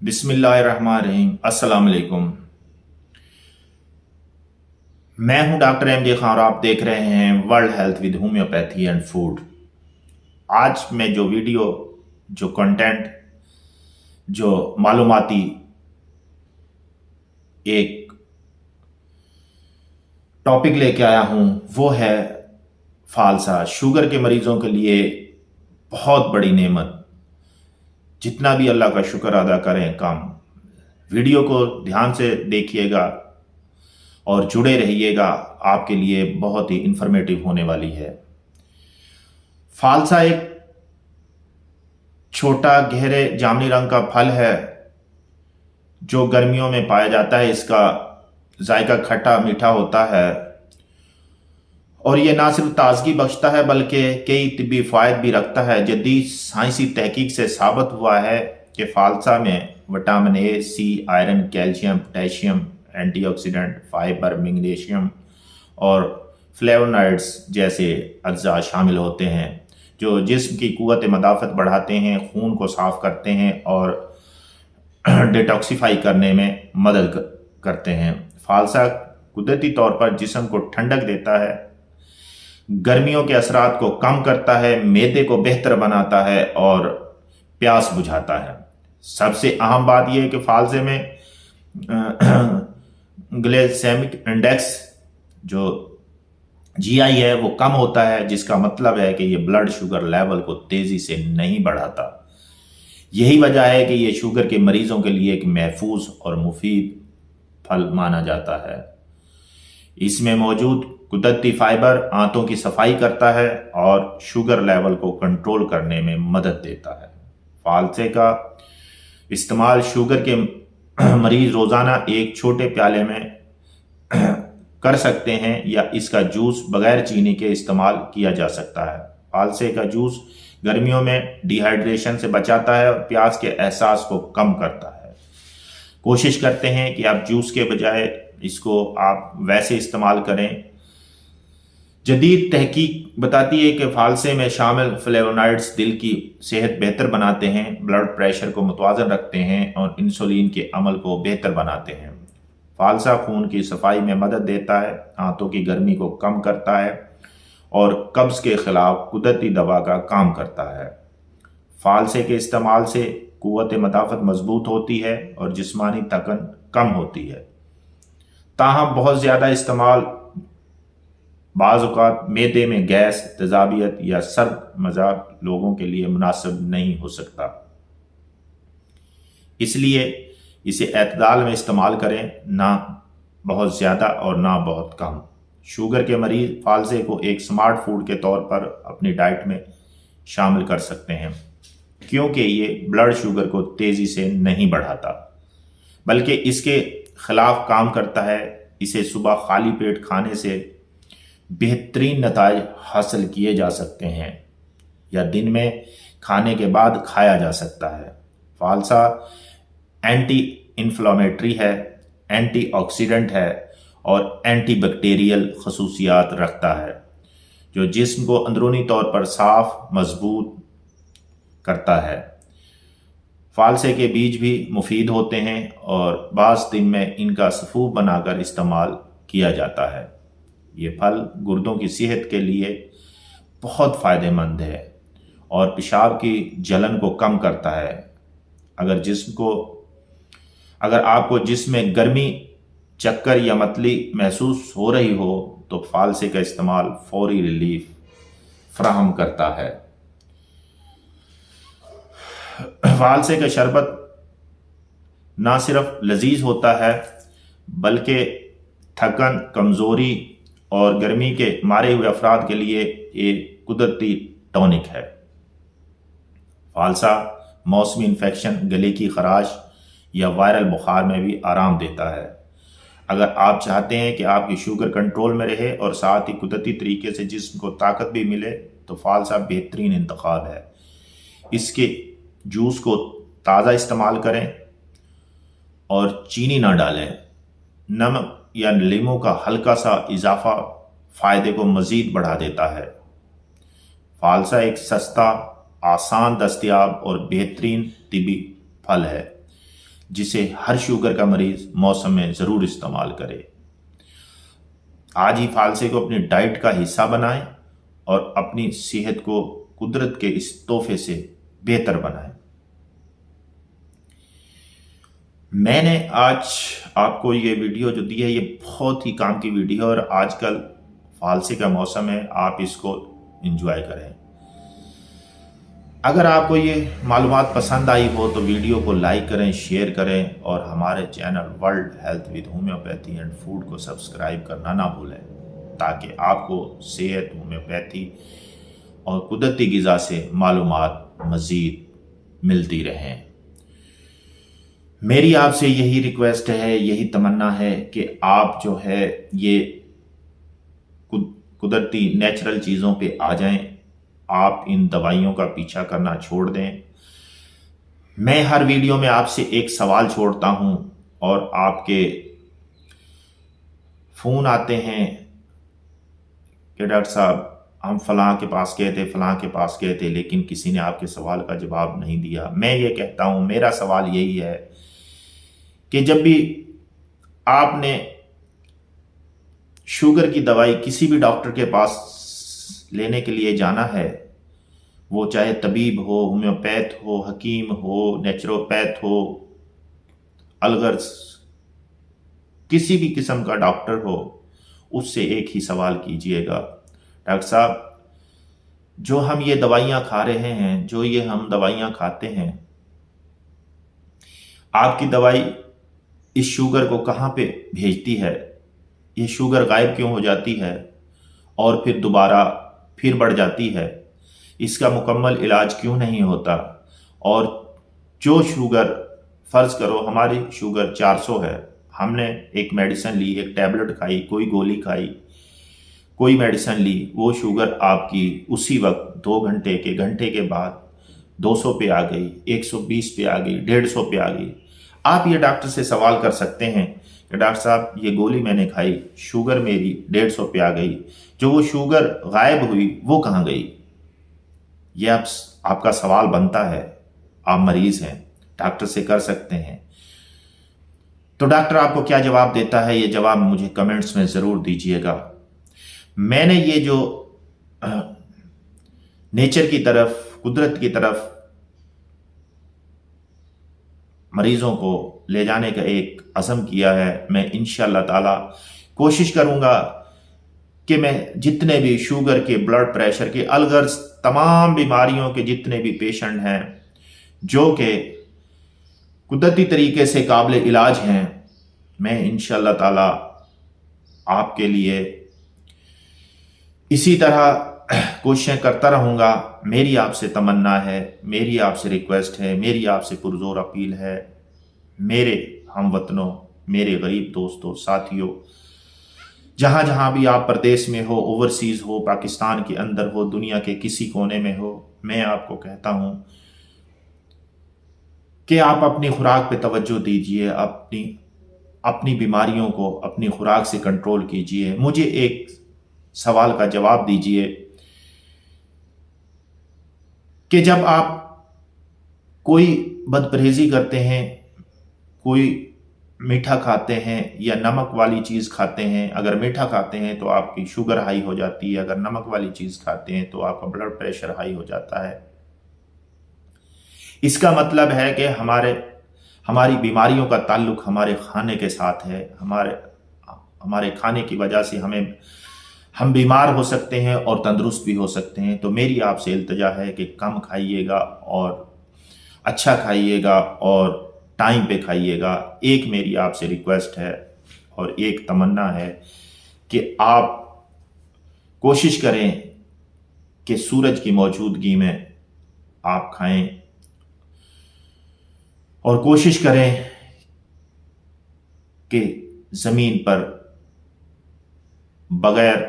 बिस्मिल्लाहिर्रहमानिर्रहीम। अस्सलाम वालेकुम। मैं हूं डॉक्टर एम जे खान और आप देख रहे हैं world health with homeopathy and food. आज मैं जो कंटेंट जो मालूमाती एक टॉपिक लेके आया हूं वो है फालसा। शुगर के मरीजों के लिए बहुत बड़ी नेमत। जितना भी अल्लाह का शुक्र अदा करें कम। वीडियो को ध्यान से देखिएगा और जुड़े रहिएगा, आपके लिए बहुत ही इंफॉर्मेटिव होने वाली है। फालसा एक छोटा गहरे जामुनी रंग का फल है जो गर्मियों में पाया जाता है। इसका जायका खट्टा मीठा होता है और ये ना सिर्फ ताजगी बख्शता है बल्कि कई तिब्बी फ़ायदे भी रखता है। जदीद साइंसी तहकीक से साबित हुआ है कि फालसा में vitamin A, C, iron, calcium, potassium, antioxidant, fibre, magnesium और फ्लेवोनॉइड्स जैसे अज्जा शामिल होते हैं जो जिस्म की क़ुव्वत मदाफ़त बढ़ाते हैं, खून को साफ़ करते हैं और डिटॉक्सिफाई करने में मदद करते हैं। फालसा कुदरती तौर पर जिस्म को ठंडक देता है, गर्मियों के असरात को कम करता है, मैदे को बेहतर बनाता है और प्यास बुझाता है। सबसे अहम बात यह है कि फालसे में ग्लाइसेमिक इंडेक्स जो जीआई है वो कम होता है, जिसका मतलब है कि ये ब्लड शुगर लेवल को तेज़ी से नहीं बढ़ाता। यही वजह है कि ये शुगर के मरीजों के लिए एक महफूज और मुफीद फल माना जाता है। इसमें मौजूद कुदरती फाइबर आंतों की सफाई करता है और शुगर लेवल को कंट्रोल करने में मदद देता है। फालसे का इस्तेमाल शुगर के मरीज रोज़ाना एक छोटे प्याले में कर सकते हैं या इसका जूस बगैर चीनी के इस्तेमाल किया जा सकता है। फालसे का जूस गर्मियों में डिहाइड्रेशन से बचाता है और प्यास के एहसास को कम करता है। कोशिश करते हैं कि आप जूस के बजाय इसको आप वैसे इस्तेमाल करें। जदीद तहकीक बताती है कि फालसे में शामिल फ्लेवोनॉइड्स दिल की सेहत बेहतर बनाते हैं, ब्लड प्रेशर को मुतवाज़न रखते हैं और इंसुलिन के अमल को बेहतर बनाते हैं। फालसा खून की सफाई में मदद देता है, आंतों की गर्मी को कम करता है और कब्ज़ के ख़िलाफ़ कुदरती दवा का काम करता है। फालसे के इस्तेमाल से क़ुव्वत मदाफ़त मजबूत होती है और जिस्मानी थकन कम होती है। ताहम बहुत ज़्यादा इस्तेमाल बाज़ औक़ात मैदे में गैस, तेज़ाबियत या सर्द मज़ाज लोगों के लिए मुनासिब नहीं हो सकता, इसलिए इसे एतदाल में इस्तेमाल करें, ना बहुत ज़्यादा और ना बहुत कम। शुगर के मरीज़ फालसे को एक स्मार्ट फूड के तौर पर अपनी डाइट में शामिल कर सकते हैं क्योंकि ये ब्लड शुगर को तेज़ी से नहीं बढ़ाता बल्कि इसके ख़िलाफ़ काम करता है। इसे सुबह खाली पेट खाने से बेहतरीन नताइज हासिल किए जा सकते हैं या दिन में खाने के बाद खाया जा सकता है। फालसा एंटी इन्फ्लामेटरी है, एंटीऑक्सीडेंट है और एंटी बैक्टीरियल खसूसियात रखता है जो जिस्म को अंदरूनी तौर पर साफ मजबूत करता है। फालसे के बीज भी मुफीद होते हैं और बाज़ दिन में इनका सफ़ूफ बनाकर इस्तेमाल किया जाता है। ये फल गुर्दों की सेहत के लिए बहुत फ़ायदेमंद है और पेशाब की जलन को कम करता है। अगर आपको जिस्म में गर्मी, चक्कर या मतली महसूस हो रही हो तो फालसे का इस्तेमाल फौरी रिलीफ फराहम करता है। फालसे का शरबत ना सिर्फ लजीज होता है बल्कि थकन, कमज़ोरी और गर्मी के मारे हुए अफराद के लिए एक कुदरती टॉनिक है। फालसा मौसमी इन्फेक्शन, गले की खराश या वायरल बुखार में भी आराम देता है। अगर आप चाहते हैं कि आपकी शुगर कंट्रोल में रहे और साथ ही कुदरती तरीके से जिस्म को ताकत भी मिले तो फालसा बेहतरीन इंतखाब है। इसके जूस को ताज़ा इस्तेमाल करें और चीनी ना डालें। नमक या लीमू का हल्का सा इजाफा फ़ायदे को मज़ीद बढ़ा देता है। फालसा एक सस्ता, आसान दस्तयाब और बेहतरीन तिबी फल है जिसे हर शुगर का मरीज मौसम में ज़रूर इस्तेमाल करे। आज ही फालसे को अपनी डाइट का हिस्सा बनाएं और अपनी सेहत को कुदरत के इस तोहफे से बेहतर बनाएं। मैंने आज आपको ये वीडियो जो दी है ये बहुत ही काम की वीडियो है, और आजकल फालसे का मौसम है, आप इसको एंजॉय करें। अगर आपको ये मालूमात पसंद आई हो तो वीडियो को लाइक करें, शेयर करें, और हमारे channel world health with homeopathy and food को सब्सक्राइब करना ना भूलें, ताकि आपको सेहत, होम्योपैथी और कुदरती ग़िज़ा से मालूमात मज़ीद मिलती रहें। मेरी आपसे यही रिक्वेस्ट है, यही तमन्ना है कि आप जो है ये कुदरती नेचुरल चीज़ों पे आ जाएं, आप इन दवाइयों का पीछा करना छोड़ दें। मैं हर वीडियो में आपसे एक सवाल छोड़ता हूं और आपके फ़ोन आते हैं कि डॉक्टर साहब हम फलां के पास गए थे, फलां के पास गए थे, लेकिन किसी ने आपके सवाल का जवाब नहीं दिया। मैं ये कहता हूं, मेरा सवाल यही है कि जब भी आपने शुगर की दवाई किसी भी डॉक्टर के पास लेने के लिए जाना है, वो चाहे तबीब हो, होम्योपैथ हो, हकीम हो, नेचुरोपैथ हो, अलगर्ज किसी भी किस्म का डॉक्टर हो, उससे एक ही सवाल कीजिएगा, डॉक्टर साहब जो हम ये दवाइयाँ खा रहे हैं, जो ये हम दवाइयाँ खाते हैं, आपकी दवाई इस शुगर को कहाँ पे भेजती है? ये शुगर गायब क्यों हो जाती है और फिर दोबारा फिर बढ़ जाती है? इसका मुकम्मल इलाज क्यों नहीं होता? और जो शुगर, फ़र्ज़ करो हमारी शुगर 400 है, हमने एक मेडिसिन ली, एक टैबलेट खाई, कोई गोली खाई, कोई मेडिसिन ली, वो शुगर आपकी उसी वक्त 2 घंटे के बाद 200 पे आ गई, 120 पे आ गई, 150 पे आ गई। आप ये डॉक्टर से सवाल कर सकते हैं कि डॉक्टर साहब ये गोली मैंने खाई, शुगर मेरी 150 पे आ गई, जो वो शुगर गायब हुई वो कहाँ गई? ये आपका सवाल बनता है। आप मरीज़ हैं, डॉक्टर से कर सकते हैं। तो डॉक्टर आपको क्या जवाब देता है, ये जवाब मुझे कमेंट्स में ज़रूर दीजिएगा। मैंने ये जो नेचर की तरफ, कुदरत की तरफ मरीज़ों को ले जाने का एक अज़म किया है, मैं इंशाअल्लाह ताला कोशिश करूँगा कि मैं जितने भी शुगर के, ब्लड प्रेशर के, अलगर्ज तमाम बीमारियों के जितने भी पेशेंट हैं जो कि कुदरती तरीके से काबिल इलाज हैं, मैं इंशाअल्लाह ताला आपके लिए इसी तरह कोशिशें करता रहूँगा। मेरी आपसे तमन्ना है, मेरी आपसे रिक्वेस्ट है, मेरी आपसे पुरजोर अपील है, मेरे हमवतनों, मेरे गरीब दोस्तों, साथियों, जहाँ जहाँ भी आप प्रदेश में हो, ओवरसीज़ हो, पाकिस्तान के अंदर हो, दुनिया के किसी कोने में हो, मैं आपको कहता हूँ कि आप अपनी खुराक पे तवज्जो दीजिए, अपनी बीमारियों को अपनी खुराक से कंट्रोल कीजिए। मुझे एक सवाल का जवाब दीजिए कि जब आप कोई बदपरहेज़ी करते हैं, कोई मीठा खाते हैं या नमक वाली चीज़ खाते हैं, अगर मीठा खाते हैं तो आपकी शुगर हाई हो जाती है, अगर नमक वाली चीज़ खाते हैं तो आपका ब्लड प्रेशर हाई हो जाता है। इसका मतलब है कि हमारी बीमारियों का ताल्लुक हमारे खाने के साथ है। हमारे खाने की वजह से हम बीमार हो सकते हैं और तंदुरुस्त भी हो सकते हैं। तो मेरी आपसे इल्तिजा है कि कम खाइएगा और अच्छा खाइएगा और टाइम पे खाइएगा। एक मेरी आपसे रिक्वेस्ट है और एक तमन्ना है कि आप कोशिश करें कि सूरज की मौजूदगी में आप खाएं, और कोशिश करें कि ज़मीन पर बग़ैर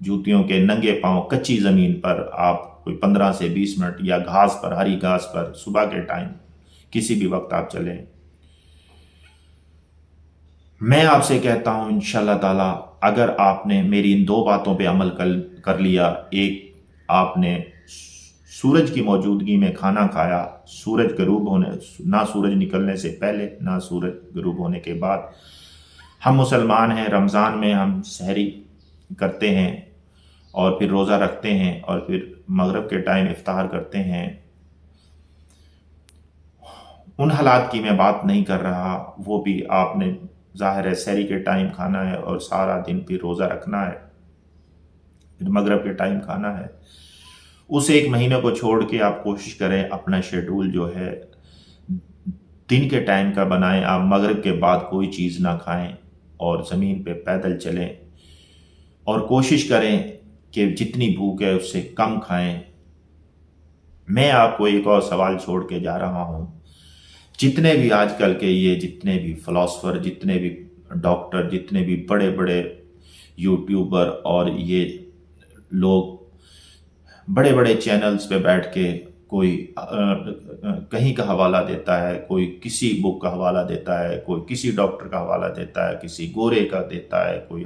जूतियों के नंगे पांव कच्ची ज़मीन पर आप कोई 15 से 20 मिनट या घास पर, हरी घास पर सुबह के टाइम किसी भी वक्त आप चलें। मैं आपसे कहता हूँ इंशाअल्लाह ताला, अगर आपने मेरी इन 2 बातों पे अमल कर लिया, एक आपने سورج کی موجودگی میں کھانا کھایا، سورج غروب ہونے، نہ سورج نکلنے سے پہلے نہ سورج غروب ہونے کے بعد۔ ہم مسلمان ہیں، رمضان میں ہم سحری کرتے ہیں اور پھر روزہ رکھتے ہیں اور پھر مغرب کے ٹائم افطار کرتے ہیں۔ ان حالات کی میں بات نہیں کر رہا، وہ بھی آپ نے ظاہر ہے سحری کے ٹائم کھانا ہے اور سارا دن پھر روزہ رکھنا ہے، پھر مغرب کے ٹائم کھانا ہے۔ اس ایک مہینے کو چھوڑ کے آپ کوشش کریں اپنا شیڈول جو ہے دن کے ٹائم کا بنائیں، آپ مغرب کے بعد کوئی چیز نہ کھائیں اور زمین پہ پیدل چلیں اور کوشش کریں کہ جتنی بھوک ہے اس سے کم کھائیں۔ میں آپ کو ایک اور سوال چھوڑ کے جا رہا ہوں، جتنے بھی آج کل کے یہ جتنے بھی فلاسفر، جتنے بھی ڈاکٹر، جتنے بھی بڑے بڑے یوٹیوبر اور یہ لوگ بڑے بڑے چینلز پہ بیٹھ کے کوئی کہیں کا حوالہ دیتا ہے، کوئی کسی بک کا حوالہ دیتا ہے، کوئی کسی ڈاکٹر کا حوالہ دیتا ہے، کسی گورے کا دیتا ہے، کوئی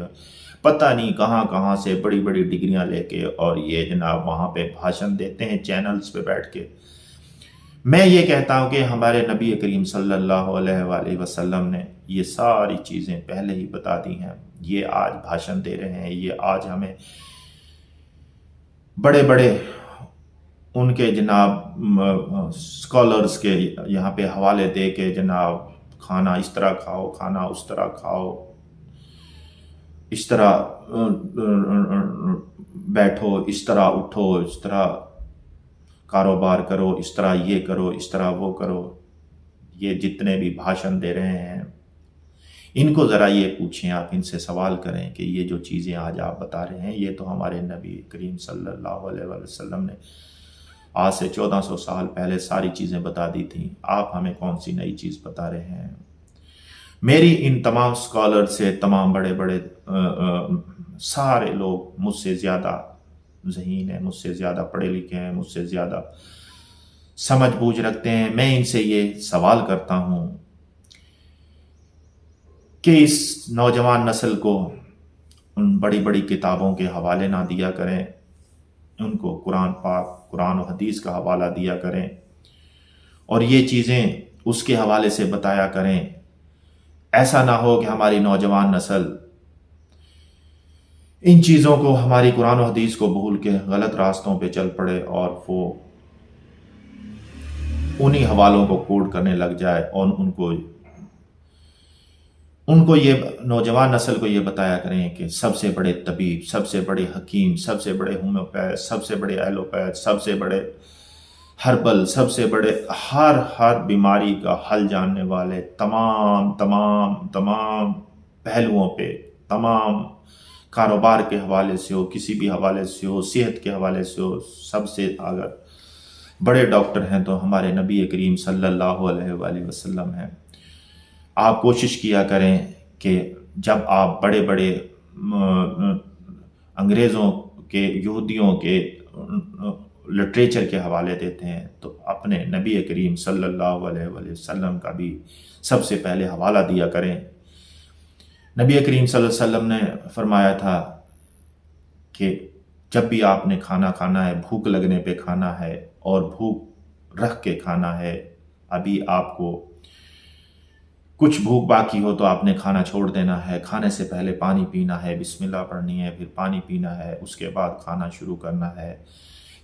پتہ نہیں کہاں کہاں سے بڑی بڑی ڈگریاں لے کے اور یہ جناب وہاں پہ بھاشن دیتے ہیں چینلز پہ بیٹھ کے۔ میں یہ کہتا ہوں کہ ہمارے نبی کریم صلی اللہ علیہ وآلہ وسلم نے یہ ساری چیزیں پہلے ہی بتا دی ہیں۔ یہ آج بھاشن دے رہے ہیں، یہ آج ہمیں بڑے بڑے ان کے جناب اسکالرز کے یہاں پہ حوالے دے کے جناب کھانا اس طرح کھاؤ، کھانا اس طرح کھاؤ، اس طرح بیٹھو، اس طرح اٹھو، اس طرح کاروبار کرو، اس طرح یہ کرو، اس طرح وہ کرو۔ یہ جتنے بھی بھاشن دے رہے ہیں ان کو ذرا یہ پوچھیں، آپ ان سے سوال کریں کہ یہ جو چیزیں آج آپ بتا رہے ہیں یہ تو ہمارے نبی کریم صلی اللہ علیہ وسلم نے آج سے 1400 سال پہلے ساری چیزیں بتا دی تھیں، آپ ہمیں کون سی نئی چیز بتا رہے ہیں؟ میری ان تمام اسکالر سے، تمام بڑے بڑے سارے لوگ مجھ سے زیادہ ذہین ہیں، مجھ سے زیادہ پڑھے لکھے ہیں، مجھ سے زیادہ سمجھ بوجھ رکھتے ہیں۔ میں ان سے یہ سوال کرتا ہوں کہ اس نوجوان نسل کو ان بڑی بڑی کتابوں کے حوالے نہ دیا کریں، ان کو قرآن پاک، قرآن و حدیث کا حوالہ دیا کریں اور یہ چیزیں اس کے حوالے سے بتایا کریں۔ ایسا نہ ہو کہ ہماری نوجوان نسل ان چیزوں کو، ہماری قرآن و حدیث کو بھول کے غلط راستوں پہ چل پڑے اور وہ انہی حوالوں کو کوٹ کرنے لگ جائے اور ان کو یہ نوجوان نسل کو یہ بتایا کریں کہ سب سے بڑے طبیب، سب سے بڑے حکیم، سب سے بڑے ہومیوپیتھ، سب سے بڑے ایلوپیتھ، سب سے بڑے ہربل، سب سے بڑے ہر بیماری کا حل جاننے والے، تمام پہلوؤں پہ، تمام کاروبار کے حوالے سے ہو، کسی بھی حوالے سے ہو، صحت کے حوالے سے ہو، سب سے اگر بڑے ڈاکٹر ہیں تو ہمارے نبی کریم صلی اللہ علیہ وآلہ وسلم ہیں۔ آپ کوشش کیا کریں کہ جب آپ بڑے بڑے انگریزوں کے، یہودیوں کے لٹریچر کے حوالے دیتے ہیں تو اپنے نبی کریم صلی اللہ علیہ وآلہ وسلم کا بھی سب سے پہلے حوالہ دیا کریں۔ نبی کریم صلی اللہ علیہ وسلم نے فرمایا تھا کہ جب بھی آپ نے کھانا کھانا ہے، بھوک لگنے پہ کھانا ہے اور بھوک رکھ کے کھانا ہے۔ ابھی آپ کو کچھ بھوک باقی ہو تو آپ نے کھانا چھوڑ دینا ہے، کھانے سے پہلے پانی پینا ہے، بسم اللہ پڑھنی ہے، پھر پانی پینا ہے، اس کے بعد کھانا شروع کرنا ہے۔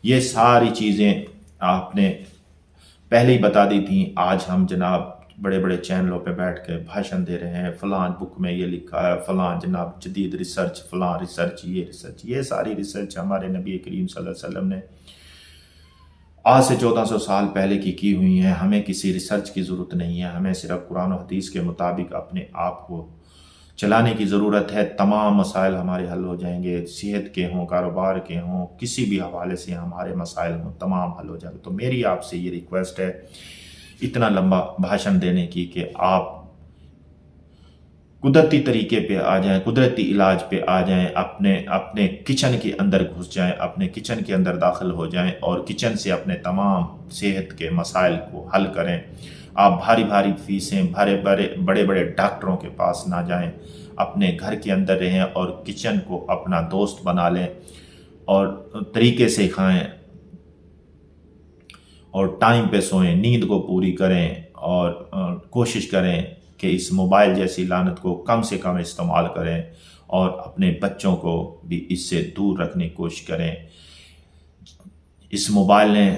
یہ ساری چیزیں آپ نے پہلے ہی بتا دی تھیں۔ آج ہم جناب بڑے بڑے چینلوں پہ بیٹھ کے بھاشن دے رہے ہیں، فلاں بک میں یہ لکھا ہے، فلاں جناب جدید ریسرچ، فلاں ریسرچ، یہ ساری ریسرچ ہمارے نبی کریم صلی اللہ علیہ وسلم نے آج سے 1400 سال پہلے کی ہوئی ہیں۔ ہمیں کسی ریسرچ کی ضرورت نہیں ہے، ہمیں صرف قرآن و حدیث کے مطابق اپنے آپ کو چلانے کی ضرورت ہے۔ تمام مسائل ہمارے حل ہو جائیں گے، صحت کے ہوں، کاروبار کے ہوں، کسی بھی حوالے سے ہمارے مسائل ہوں، تمام حل ہو جائیں گے۔ تو میری آپ سے یہ ریکویسٹ ہے اتنا لمبا بھاشن دینے کی کہ آپ قدرتی طریقے پہ آ جائیں، قدرتی علاج پہ آ جائیں، اپنے کچن کے اندر گھس جائیں، اپنے کچن کے اندر داخل ہو جائیں اور کچن سے اپنے تمام صحت کے مسائل کو حل کریں۔ آپ بھاری فیسیں بڑے بڑے ڈاکٹروں کے پاس نہ جائیں، اپنے گھر کے اندر رہیں اور کچن کو اپنا دوست بنا لیں اور طریقے سے کھائیں۔ اور ٹائم پہ سوئیں، نیند کو پوری کریں، اور کوشش کریں کہ اس موبائل جیسی لعنت کو کم سے کم استعمال کریں، اور اپنے بچوں کو بھی اس سے دور رکھنے کی کوشش کریں۔ اس موبائل نے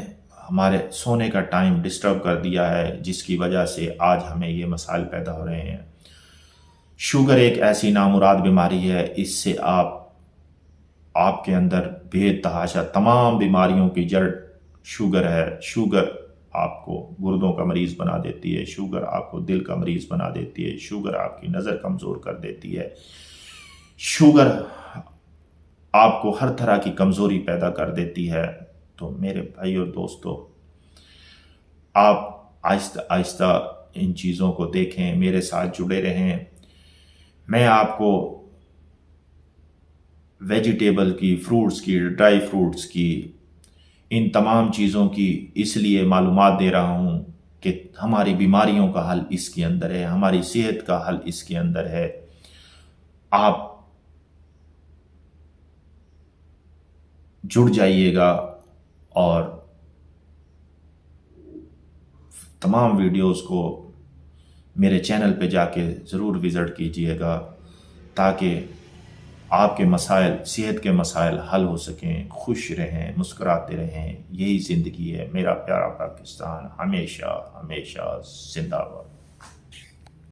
ہمارے سونے کا ٹائم ڈسٹرب کر دیا ہے، جس کی وجہ سے آج ہمیں یہ مسائل پیدا ہو رہے ہیں۔ شوگر ایک ایسی نامراد بیماری ہے، اس سے آپ کے اندر بے تحاشا تمام بیماریوں کی جڑ شوگر ہے۔ شوگر آپ کو گردوں کا مریض بنا دیتی ہے، شوگر آپ کو دل کا مریض بنا دیتی ہے، شوگر آپ کی نظر کمزور کر دیتی ہے، شوگر آپ کو ہر طرح کی کمزوری پیدا کر دیتی ہے۔ تو میرے بھائی اور دوستو، آپ آہستہ آہستہ ان چیزوں کو دیکھیں، میرے ساتھ جڑے رہیں۔ میں آپ کو ویجیٹیبل کی، فروٹس کی، ڈرائی فروٹس کی، ان تمام چیزوں کی اس لیے معلومات دے رہا ہوں کہ ہماری بیماریوں کا حل اس کے اندر ہے، ہماری صحت کا حل اس کے اندر ہے۔ آپ جڑ جائیے گا اور تمام ویڈیوز کو میرے چینل پہ جا کے ضرور وزٹ کیجئے گا، تاکہ آپ کے مسائل، صحت کے مسائل حل ہو سکیں، خوش رہیں، مسکراتے رہیں۔ یہی زندگی ہے۔ میرا پیارا پاکستان ہمیشہ ہمیشہ زندہ باد۔